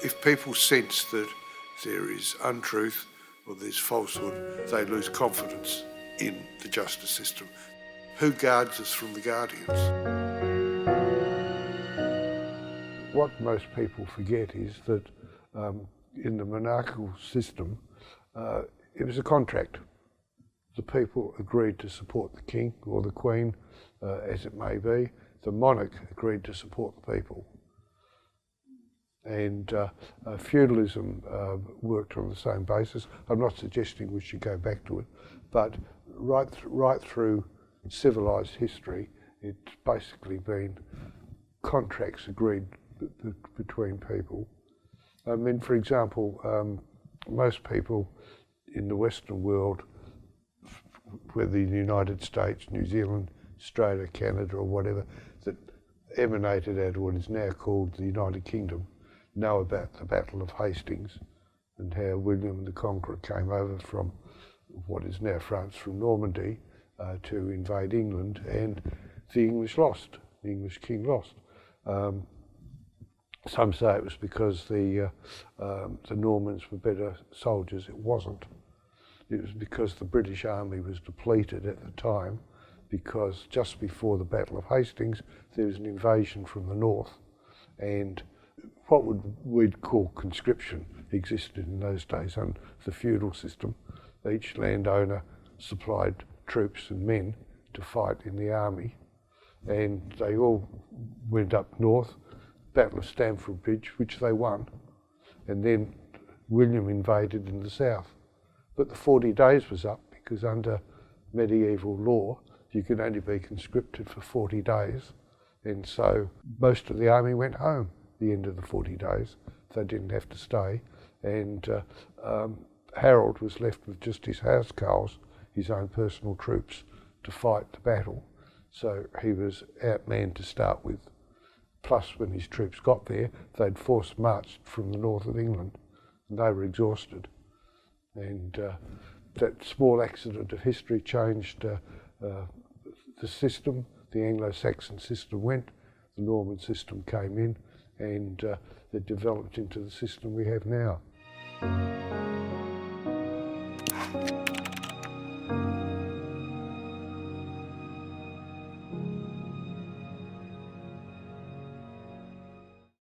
If people sense that there is untruth or there's falsehood, they lose confidence in the justice system. Who guards us from the guardians? What most people forget is that in the monarchical system, it was a contract. The people agreed to support the king or the queen, as it may be. The monarch agreed to support the people. And feudalism worked on the same basis. I'm not suggesting we should go back to it, but right through civilised history, it's basically been contracts agreed between people. I mean, for example, most people in the Western world, whether the United States, New Zealand, Australia, Canada or whatever, that emanated out of what is now called the United Kingdom, know about the Battle of Hastings and how William the Conqueror came over from what is now France, from Normandy, to invade England, and the English lost. The English king lost. Some say it was because the Normans were better soldiers. It wasn't. It was because the British army was depleted at the time, because just before the Battle of Hastings there was an invasion from the north, and what we'd call conscription existed in those days under the feudal system. Each landowner supplied troops and men to fight in the army, and they all went up north, Battle of Stamford Bridge, which they won, and then William invaded in the south. But the 40 days was up, because under medieval law you could only be conscripted for 40 days, and so most of the army went home at the end of the 40 days. They didn't have to stay, and Harold was left with just his housecarls, his own personal troops, to fight the battle. So he was outmanned to start with. Plus, when his troops got there, they'd force marched from the north of England, and they were exhausted. And that small accident of history changed the system. The Anglo-Saxon system went, the Norman system came in, and it developed into the system we have now.